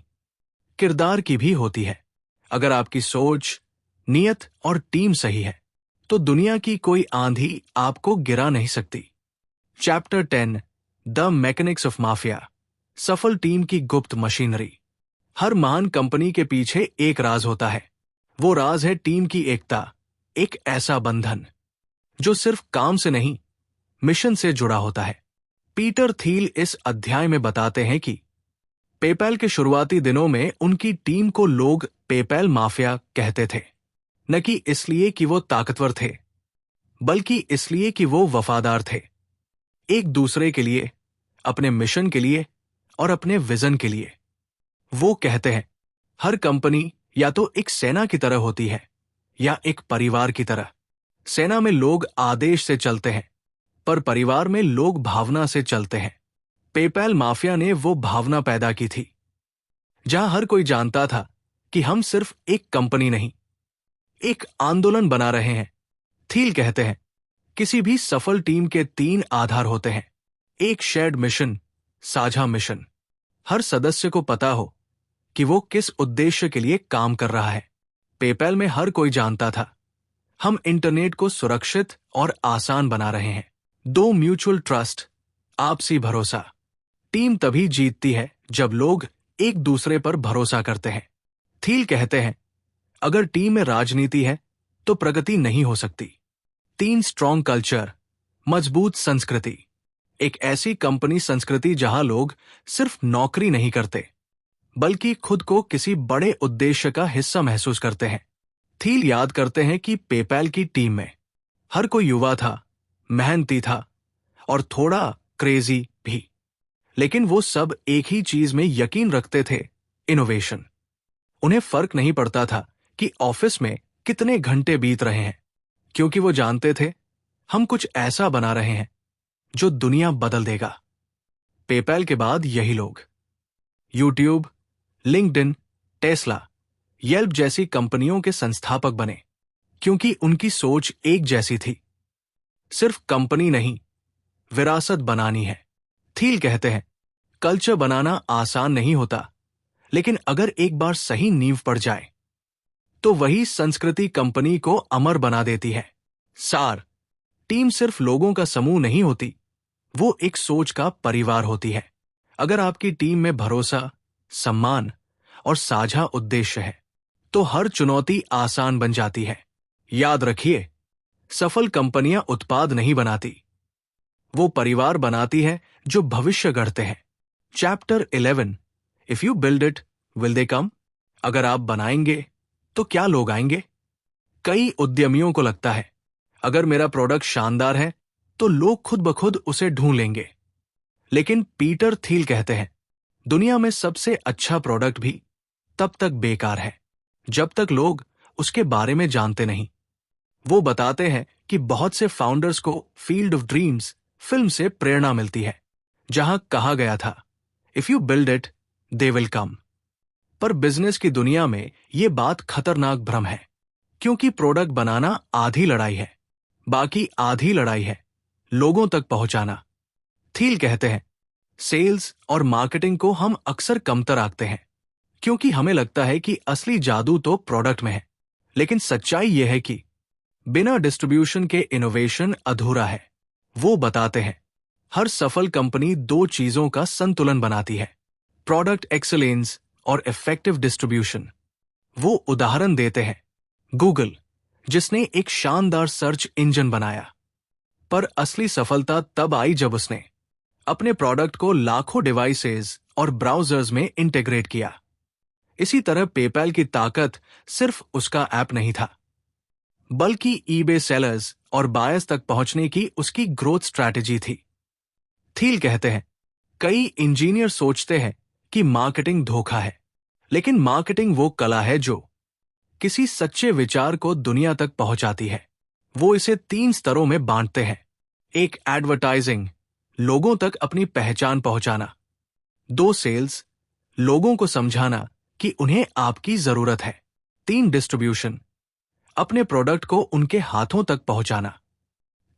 किरदार की भी होती है। अगर आपकी सोच, नियत और टीम सही है तो दुनिया की कोई आंधी आपको गिरा नहीं सकती। Chapter 10, the mechanics of mafia, सफल टीम की गुप्त मशीनरी। हर महान कंपनी के पीछे एक राज होता है। वो राज है टीम की एकता, एक ऐसा बंधन जो सिर्फ काम से नहीं, मिशन से जुड़ा होता है। पीटर थील इस अध्याय में बताते हैं कि पेपैल के शुरुआती दिनों में उनकी टीम को लोग पेपैल माफिया कहते थे, न कि इसलिए कि वो ताकतवर थे, बल्कि इसलिए कि वो वफादार थे, एक दूसरे के लिए, अपने मिशन के लिए और अपने विजन के लिए। वो कहते हैं, हर कंपनी या तो एक सेना की तरह होती है या एक परिवार की तरह। सेना में लोग आदेश से चलते हैं, पर परिवार में लोग भावना से चलते हैं। पेपैल माफिया ने वो भावना पैदा की थी, जहां हर कोई जानता था कि हम सिर्फ एक कंपनी नहीं, एक आंदोलन बना रहे हैं। थील कहते हैं, किसी भी सफल टीम के 3 आधार होते हैं, एक शेयर्ड मिशन, साझा मिशन, हर सदस्य को पता हो कि वो किस उद्देश्य के लिए काम कर रहा है। पेपैल में हर कोई जानता था, हम इंटरनेट को सुरक्षित और आसान बना रहे हैं। 2, म्यूचुअल ट्रस्ट, आपसी भरोसा। टीम तभी जीतती है जब लोग एक दूसरे पर भरोसा करते हैं। थील कहते हैं, अगर टीम में राजनीति है तो प्रगति नहीं हो सकती। 3, स्ट्रॉन्ग कल्चर, मजबूत संस्कृति। एक ऐसी कंपनी संस्कृति जहां लोग सिर्फ नौकरी नहीं करते, बल्कि खुद को किसी बड़े उद्देश्य का हिस्सा महसूस करते हैं। थील याद करते हैं कि पेपैल की टीम में हर कोई युवा था, मेहनती था और थोड़ा क्रेजी भी, लेकिन वो सब एक ही चीज में यकीन रखते थे, इनोवेशन। उन्हें फर्क नहीं पड़ता था कि ऑफिस में कितने घंटे बीत रहे हैं, क्योंकि वो जानते थे हम कुछ ऐसा बना रहे हैं जो दुनिया बदल देगा। पेपैल के बाद यही लोग यूट्यूब, लिंक्डइन, टेस्ला, येल्प जैसी कंपनियों के संस्थापक बने, क्योंकि उनकी सोच एक जैसी थी। सिर्फ कंपनी नहीं, विरासत बनानी है। थील कहते हैं कल्चर बनाना आसान नहीं होता, लेकिन अगर एक बार सही नींव पड़ जाए तो वही संस्कृति कंपनी को अमर बना देती है। सार, टीम सिर्फ लोगों का समूह नहीं होती, वो एक सोच का परिवार होती है। अगर आपकी टीम में भरोसा, सम्मान और साझा उद्देश्य है तो हर चुनौती आसान बन जाती है। याद रखिए, सफल कंपनियां उत्पाद नहीं बनाती, वो परिवार बनाती है जो भविष्य गढ़ते हैं। Chapter 11, if you build it will they come. अगर आप बनाएंगे तो क्या लोग आएंगे? कई उद्यमियों को लगता है अगर मेरा प्रोडक्ट शानदार है तो लोग खुद ब खुद उसे ढूंढ लेंगे, लेकिन पीटर थील कहते हैं दुनिया में सबसे अच्छा प्रोडक्ट भी तब तक बेकार है जब तक लोग उसके बारे में जानते नहीं। वो बताते हैं कि बहुत से फाउंडर्स को फील्ड ऑफ ड्रीम्स फिल्म से प्रेरणा मिलती है, जहां कहा गया था if you build it they will come. पर बिजनेस की दुनिया में यह बात खतरनाक भ्रम है, क्योंकि प्रोडक्ट बनाना आधी लड़ाई है, बाकी आधी लड़ाई है लोगों तक पहुंचाना। थील कहते हैं सेल्स और मार्केटिंग को हम अक्सर कमतर आंकते हैं, क्योंकि हमें लगता है कि असली जादू तो प्रोडक्ट में है। लेकिन सच्चाई यह है कि बिना डिस्ट्रीब्यूशन के इनोवेशन अधूरा है। वो बताते हैं हर सफल कंपनी दो चीजों का संतुलन बनाती है, प्रोडक्ट एक्सीलेंस और इफेक्टिव डिस्ट्रीब्यूशन। वो उदाहरण देते हैं गूगल, जिसने एक शानदार सर्च इंजन बनाया, पर असली सफलता तब आई जब उसने अपने प्रोडक्ट को लाखों डिवाइसेस और ब्राउजर्स में इंटीग्रेट किया। इसी तरह पेपैल की ताकत सिर्फ उसका ऐप नहीं था, बल्कि ईबे सेलर्स और बायर्स तक पहुंचने की उसकी ग्रोथ स्ट्रैटेजी थी। थील कहते हैं कई इंजीनियर सोचते हैं कि मार्केटिंग धोखा है, लेकिन मार्केटिंग वो कला है जो किसी सच्चे विचार को दुनिया तक पहुंचाती है। वो इसे 3 स्तरों में बांटते हैं। एक, एडवर्टाइजिंग, लोगों तक अपनी पहचान पहुंचाना। 2, सेल्स, लोगों को समझाना कि उन्हें आपकी जरूरत है। 3, डिस्ट्रीब्यूशन, अपने प्रोडक्ट को उनके हाथों तक पहुंचाना।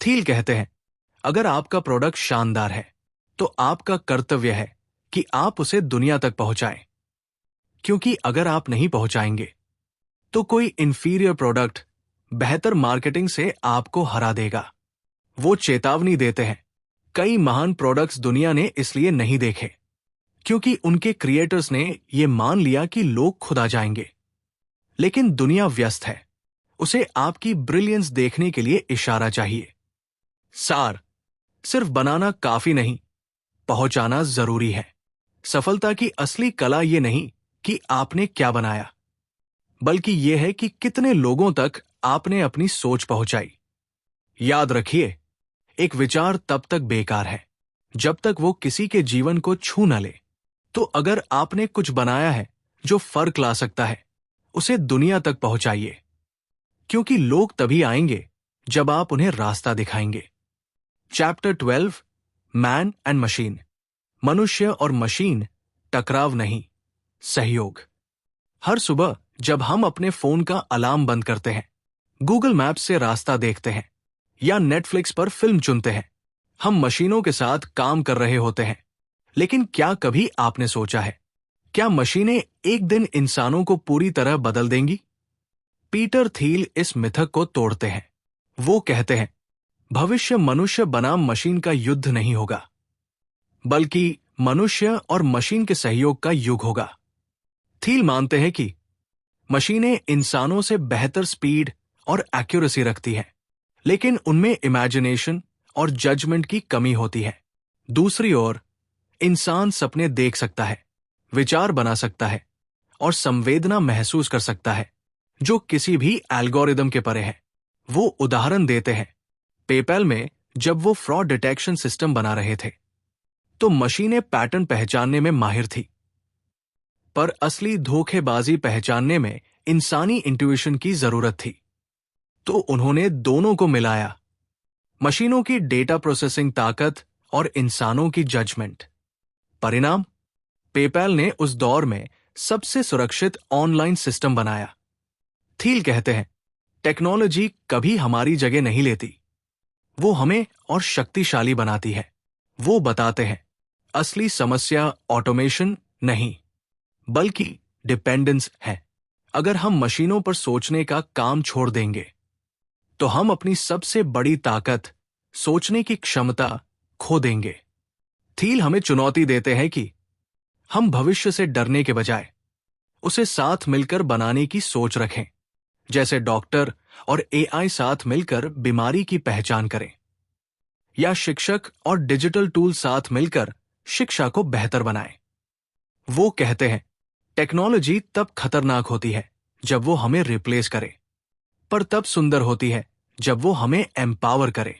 थील कहते हैं अगर आपका प्रोडक्ट शानदार है तो आपका कर्तव्य है कि आप उसे दुनिया तक पहुंचाएं, क्योंकि अगर आप नहीं पहुंचाएंगे तो कोई इंफीरियर प्रोडक्ट बेहतर मार्केटिंग से आपको हरा देगा। वो चेतावनी देते हैं कई महान प्रोडक्ट्स दुनिया ने इसलिए नहीं देखे क्योंकि उनके क्रिएटर्स ने ये मान लिया कि लोग खुद आ जाएंगे। लेकिन दुनिया व्यस्त है, उसे आपकी ब्रिलियंस देखने के लिए इशारा चाहिए। सार, सिर्फ बनाना काफी नहीं, पहुंचाना जरूरी है। सफलता की असली कला ये नहीं कि आपने क्या बनाया, बल्कि यह है कि कितने लोगों तक आपने अपनी सोच पहुंचाई। याद रखिए, एक विचार तब तक बेकार है जब तक वो किसी के जीवन को छू न ले। तो अगर आपने कुछ बनाया है जो फर्क ला सकता है, उसे दुनिया तक पहुंचाइए, क्योंकि लोग तभी आएंगे जब आप उन्हें रास्ता दिखाएंगे। चैप्टर 12, मैन एंड मशीन, मनुष्य और मशीन, टकराव नहीं, सहयोग। हर सुबह जब हम अपने फोन का अलार्म बंद करते हैं, गूगल मैप्स से रास्ता देखते हैं या नेटफ्लिक्स पर फिल्म चुनते हैं, हम मशीनों के साथ काम कर रहे होते हैं। लेकिन क्या कभी आपने सोचा है, क्या मशीनें एक दिन इंसानों को पूरी तरह बदल देंगी? पीटर थील इस मिथक को तोड़ते हैं। वो कहते हैं भविष्य मनुष्य बनाम मशीन का युद्ध नहीं होगा, बल्कि मनुष्य और मशीन के सहयोग का युग होगा। थील मानते हैं कि मशीनें इंसानों से बेहतर स्पीड और एक्यूरेसी रखती हैं, लेकिन उनमें इमेजिनेशन और जजमेंट की कमी होती है। दूसरी ओर, इंसान सपने देख सकता है, विचार बना सकता है और संवेदना महसूस कर सकता है जो किसी भी एल्गोरिदम के परे है। वो उदाहरण देते हैं, पेपैल में जब वो फ्रॉड डिटेक्शन सिस्टम बना रहे थे तो मशीनें पैटर्न पहचानने में माहिर थी, पर असली धोखेबाजी पहचानने में इंसानी इंट्यूशन की जरूरत थी। तो उन्होंने दोनों को मिलाया, मशीनों की डेटा प्रोसेसिंग ताकत और इंसानों की जजमेंट। परिणाम, पेपैल ने उस दौर में सबसे सुरक्षित ऑनलाइन सिस्टम बनाया। थील कहते हैं, टेक्नोलॉजी कभी हमारी जगह नहीं लेती, वो हमें और शक्तिशाली बनाती है। वो बताते हैं, असली समस्या ऑटोमेशन नहीं बल्कि डिपेंडेंस है। अगर हम मशीनों पर सोचने का काम छोड़ देंगे तो हम अपनी सबसे बड़ी ताकत, सोचने की क्षमता, खो देंगे। थील हमें चुनौती देते हैं कि हम भविष्य से डरने के बजाय उसे साथ मिलकर बनाने की सोच रखें, जैसे डॉक्टर और एआई साथ मिलकर बीमारी की पहचान करें, या शिक्षक और डिजिटल टूल साथ मिलकर शिक्षा को बेहतर बनाएं। वो कहते हैं, टेक्नोलॉजी तब खतरनाक होती है जब वो हमें रिप्लेस करे, पर तब सुंदर होती है जब वो हमें एम्पावर करे।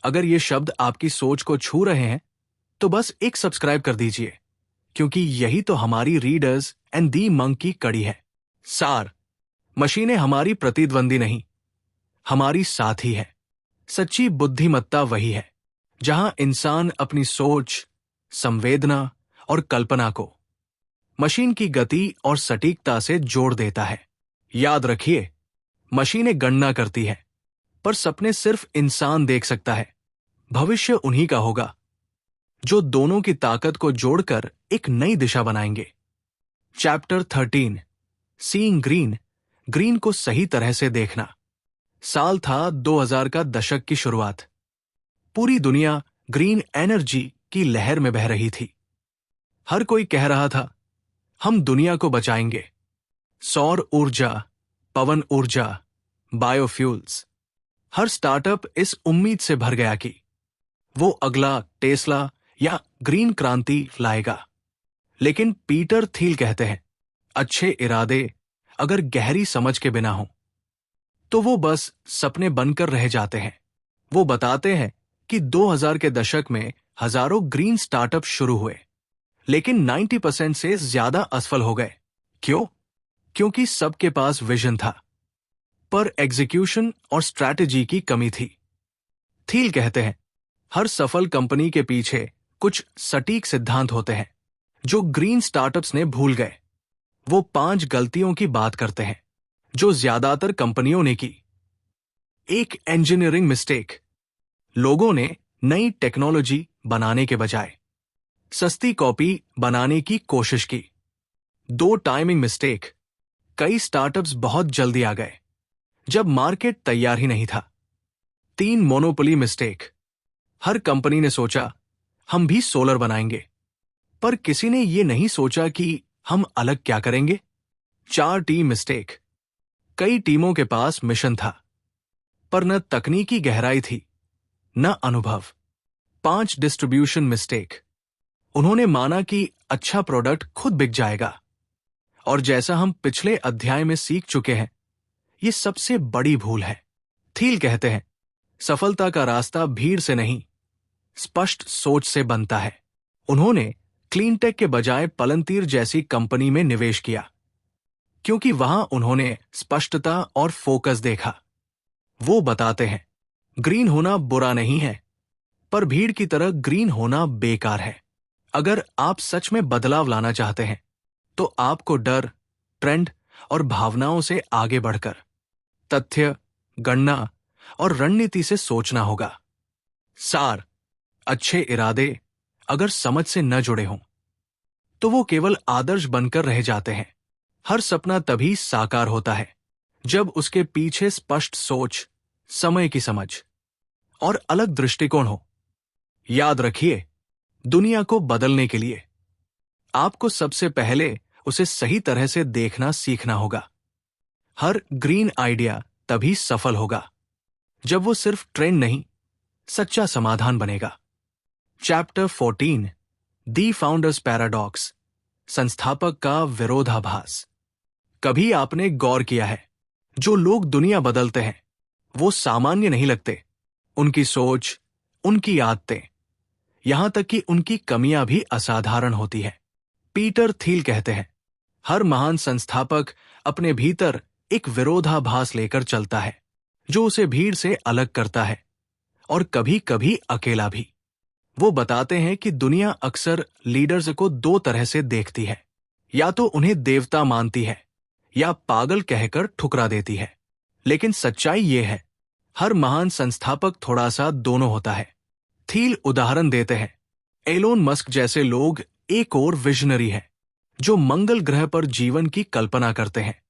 अगर ये शब्द आपकी सोच को छू रहे हैं तो बस एक सब्सक्राइब कर दीजिए, क्योंकि यही तो हमारी रीडर्स एंड दी मंक की कड़ी है। सार, मशीनें हमारी प्रतिद्वंदी नहीं, हमारी साथी है। सच्ची बुद्धिमत्ता वही है जहां इंसान अपनी सोच, संवेदना और कल्पना को मशीन की गति और सटीकता से जोड़ देता है। याद रखिए, मशीनें गणना करती है, पर सपने सिर्फ इंसान देख सकता है। भविष्य उन्हीं का होगा जो दोनों की ताकत को जोड़कर एक नई दिशा बनाएंगे। चैप्टर 13, सीइंग ग्रीन, ग्रीन को सही तरह से देखना। साल था 2000 का दशक की शुरुआत। पूरी दुनिया ग्रीन एनर्जी की लहर में बह रही थी। हर कोई कह रहा था, हम दुनिया को बचाएंगे। सौर ऊर्जा, पवन ऊर्जा, बायोफ्यूल्स। हर स्टार्टअप इस उम्मीद से भर गया कि वो अगला टेस्ला या ग्रीन क्रांति लाएगा। लेकिन पीटर थील कहते हैं, अच्छे इरादे अगर गहरी समझ के बिना हो तो वो बस सपने बनकर रह जाते हैं। वो बताते हैं कि 2000 के दशक में हजारों ग्रीन स्टार्टअप शुरू हुए, लेकिन 90% से ज्यादा असफल हो गए। क्यों? क्योंकि सबके पास विजन था, पर एग्जीक्यूशन और स्ट्रैटेजी की कमी थी। थील कहते हैं, हर सफल कंपनी के पीछे कुछ सटीक सिद्धांत होते हैं जो ग्रीन स्टार्टअप्स ने भूल गए। वो 5 गलतियों की बात करते हैं जो ज्यादातर कंपनियों ने की। एक, इंजीनियरिंग मिस्टेक। लोगों ने नई टेक्नोलॉजी बनाने के बजाय सस्ती कॉपी बनाने की कोशिश की। 2, टाइमिंग मिस्टेक। कई स्टार्टअप्स बहुत जल्दी आ गए जब मार्केट तैयार ही नहीं था। 3, मोनोपोली मिस्टेक। हर कंपनी ने सोचा हम भी सोलर बनाएंगे, पर किसी ने यह नहीं सोचा कि हम अलग क्या करेंगे। 4, टीम मिस्टेक। कई टीमों के पास मिशन था, पर न तकनीकी गहराई थी न अनुभव। 5, डिस्ट्रीब्यूशन मिस्टेक। उन्होंने माना कि अच्छा प्रोडक्ट खुद बिक जाएगा, और जैसा हम पिछले अध्याय में सीख चुके हैं, यह सबसे बड़ी भूल है। थील कहते हैं, सफलता का रास्ता भीड़ से नहीं, स्पष्ट सोच से बनता है। उन्होंने क्लीनटेक के बजाय पलंतीर जैसी कंपनी में निवेश किया, क्योंकि वहां उन्होंने स्पष्टता और फोकस देखा। वो बताते हैं, ग्रीन होना बुरा नहीं है, पर भीड़ की तरह ग्रीन होना बेकार है। अगर आप सच में बदलाव लाना चाहते हैं तो आपको डर, ट्रेंड और भावनाओं से आगे बढ़कर तथ्य, गणना और रणनीति से सोचना होगा। सार, अच्छे इरादे अगर समझ से न जुड़े हों तो वो केवल आदर्श बनकर रह जाते हैं। हर सपना तभी साकार होता है जब उसके पीछे स्पष्ट सोच, समय की समझ और अलग दृष्टिकोण हो। याद रखिए, दुनिया को बदलने के लिए आपको सबसे पहले उसे सही तरह से देखना सीखना होगा। हर ग्रीन आइडिया तभी सफल होगा जब वो सिर्फ ट्रेंड नहीं, सच्चा समाधान बनेगा। चैप्टर 14, दी फाउंडर्स पैराडॉक्स, संस्थापक का विरोधाभास। कभी आपने गौर किया है, जो लोग दुनिया बदलते हैं वो सामान्य नहीं लगते। उनकी सोच, उनकी आदतें, यहां तक कि उनकी कमियां भी असाधारण होती है। पीटर थील कहते हैं, हर महान संस्थापक अपने भीतर एक विरोधाभास लेकर चलता है जो उसे भीड़ से अलग करता है, और कभी कभी अकेला भी। वो बताते हैं कि दुनिया अक्सर लीडर्स को दो तरह से देखती है, या तो उन्हें देवता मानती है या पागल कहकर ठुकरा देती है। लेकिन सच्चाई ये है, हर महान संस्थापक थोड़ा सा दोनों होता है। थील उदाहरण देते हैं, एलोन मस्क जैसे लोग एक और विजनरी है जो मंगल ग्रह पर जीवन की कल्पना करते हैं,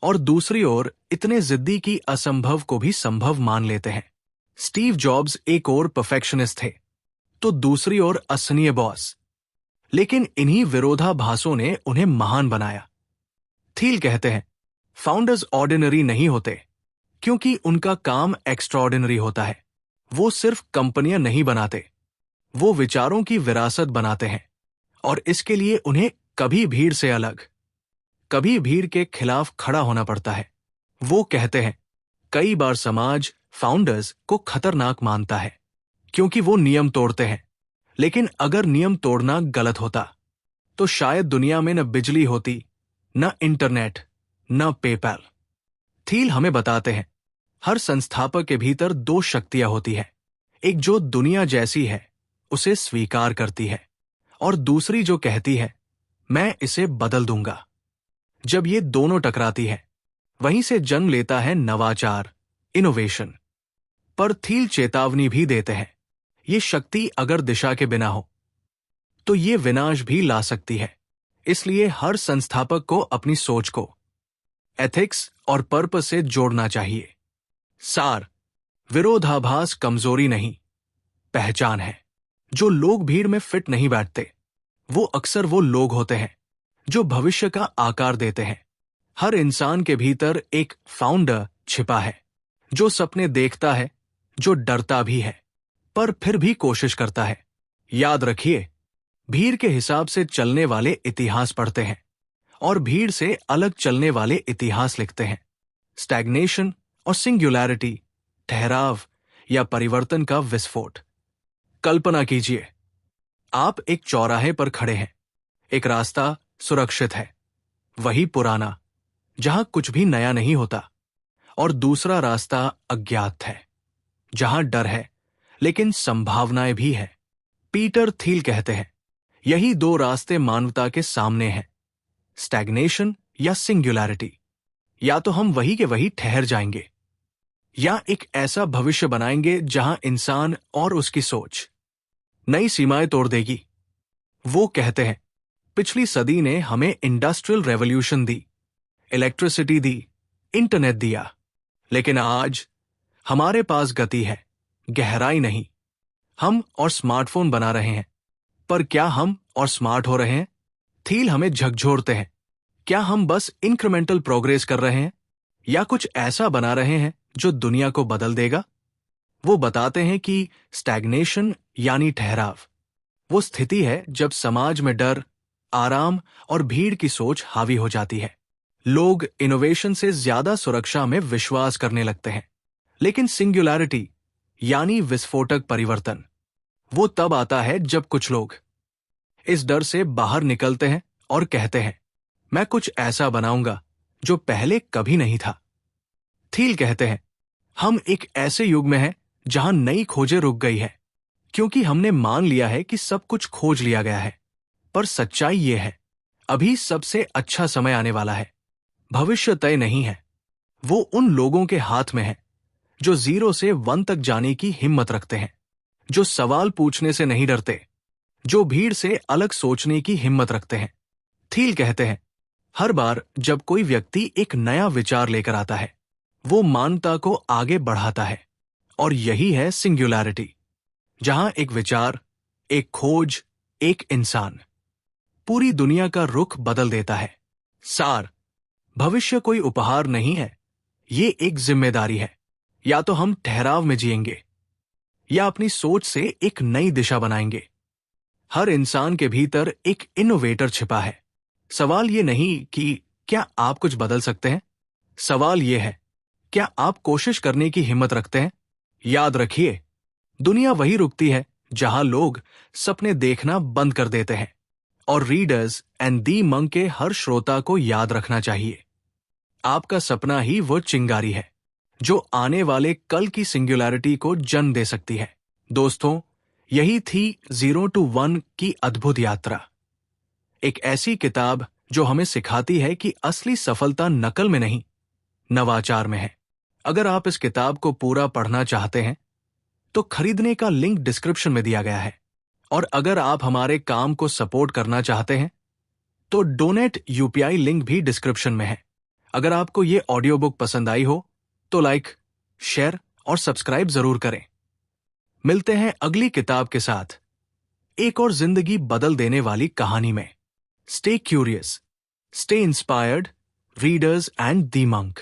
और दूसरी ओर इतने जिद्दी की असंभव को भी संभव मान लेते हैं। स्टीव जॉब्स एक और परफेक्शनिस्ट थे, तो दूसरी ओर असनीय बॉस। लेकिन इन्हीं विरोधाभासों ने उन्हें महान बनाया। थील कहते हैं, फाउंडर्स ऑर्डिनरी नहीं होते क्योंकि उनका काम एक्स्ट्राऑर्डिनरी होता है। वो सिर्फ कंपनियां नहीं बनाते, वो विचारों की विरासत बनाते हैं, और इसके लिए उन्हें कभी भीड़ से अलग, कभी भीड़ के खिलाफ खड़ा होना पड़ता है। वो कहते हैं, कई बार समाज फाउंडर्स को खतरनाक मानता है क्योंकि वो नियम तोड़ते हैं, लेकिन अगर नियम तोड़ना गलत होता तो शायद दुनिया में न बिजली होती, न इंटरनेट, न पेपैल। थील हमें बताते हैं, हर संस्थापक के भीतर दो शक्तियां होती है, एक जो दुनिया जैसी है उसे स्वीकार करती है, और दूसरी जो कहती है मैं इसे बदल दूंगा। जब ये दोनों टकराती है, वहीं से जन्म लेता है नवाचार, इनोवेशन। पर थील चेतावनी भी देते हैं, ये शक्ति अगर दिशा के बिना हो तो ये विनाश भी ला सकती है। इसलिए हर संस्थापक को अपनी सोच को एथिक्स और पर्पस से जोड़ना चाहिए। सार, विरोधाभास कमजोरी नहीं, पहचान है। जो लोग भीड़ में फिट नहीं बैठते, वो अक्सर वो लोग होते हैं जो भविष्य का आकार देते हैं। हर इंसान के भीतर एक फाउंडर छिपा है, जो सपने देखता है, जो डरता भी है, पर फिर भी कोशिश करता है। याद रखिए, भीड़ के हिसाब से चलने वाले इतिहास पढ़ते हैं, और भीड़ से अलग चलने वाले इतिहास लिखते हैं। स्टैग्नेशन और सिंगुलैरिटी, ठहराव या परिवर्तन का विस्फोट। कल्पना कीजिए, आप एक चौराहे पर खड़े हैं। एक रास्ता सुरक्षित है, वही पुराना, जहां कुछ भी नया नहीं होता, और दूसरा रास्ता अज्ञात है, जहां डर है लेकिन संभावनाएं भी है। पीटर थील कहते हैं, यही दो रास्ते मानवता के सामने हैं, स्टैग्नेशन या सिंगुलैरिटी। या तो हम वही के वही ठहर जाएंगे, या एक ऐसा भविष्य बनाएंगे जहां इंसान और उसकी सोच नई सीमाएं तोड़ देगी। वो कहते हैं, पिछली सदी ने हमें इंडस्ट्रियल रेवोल्यूशन दी, इलेक्ट्रिसिटी दी, इंटरनेट दिया, लेकिन आज हमारे पास गति है, गहराई नहीं। हम और स्मार्टफोन बना रहे हैं, पर क्या हम और स्मार्ट हो रहे हैं? थील हमें झकझोरते हैं, क्या हम बस इंक्रीमेंटल प्रोग्रेस कर रहे हैं, या कुछ ऐसा बना रहे हैं जो दुनिया को बदल देगा? वो बताते हैं कि स्टैग्नेशन यानी ठहराव वो स्थिति है जब समाज में डर, आराम और भीड़ की सोच हावी हो जाती है। लोग इनोवेशन से ज्यादा सुरक्षा में विश्वास करने लगते हैं। लेकिन सिंगुलैरिटी यानी विस्फोटक परिवर्तन वो तब आता है जब कुछ लोग इस डर से बाहर निकलते हैं और कहते हैं, मैं कुछ ऐसा बनाऊंगा जो पहले कभी नहीं था। थील कहते हैं, हम एक ऐसे युग में हैं जहां नई खोजें रुक गई है, क्योंकि हमने मान लिया है कि सब कुछ खोज लिया गया है। पर सच्चाई ये है, अभी सबसे अच्छा समय आने वाला है। भविष्य तय नहीं है, वो उन लोगों के हाथ में है जो 0 से 1 तक जाने की हिम्मत रखते हैं, जो सवाल पूछने से नहीं डरते, जो भीड़ से अलग सोचने की हिम्मत रखते हैं। थील कहते हैं, हर बार जब कोई व्यक्ति एक नया विचार लेकर आता है, वो मानवता को आगे बढ़ाता है, और यही है सिंगुलैरिटी, जहां एक विचार, एक खोज, एक इंसान पूरी दुनिया का रुख बदल देता है। सार, भविष्य कोई उपहार नहीं है, ये एक जिम्मेदारी है। या तो हम ठहराव में जिएंगे, या अपनी सोच से एक नई दिशा बनाएंगे। हर इंसान के भीतर एक इनोवेटर छिपा है, सवाल ये नहीं कि क्या आप कुछ बदल सकते हैं, सवाल ये है क्या आप कोशिश करने की हिम्मत रखते हैं। याद रखिए, दुनिया वही रुकती है जहां लोग सपने देखना बंद कर देते हैं। और रीडर्स एंड दी मंक के हर श्रोता को याद रखना चाहिए, आपका सपना ही वो चिंगारी है जो आने वाले कल की सिंगुलैरिटी को जन्म दे सकती है। दोस्तों, यही थी 0 to 1 की अद्भुत यात्रा। एक ऐसी किताब जो हमें सिखाती है कि असली सफलता नकल में नहीं, नवाचार में है। अगर आप इस किताब को पूरा पढ़ना चाहते हैं तो खरीदने का लिंक डिस्क्रिप्शन में दिया गया है। और अगर आप हमारे काम को सपोर्ट करना चाहते हैं तो डोनेट यूपीआई लिंक भी डिस्क्रिप्शन में है। अगर आपको ये ऑडियो बुक पसंद आई हो तो लाइक, शेयर और सब्सक्राइब जरूर करें। मिलते हैं अगली किताब के साथ एक और जिंदगी बदल देने वाली कहानी में। Stay curious, stay inspired, readers and the monk.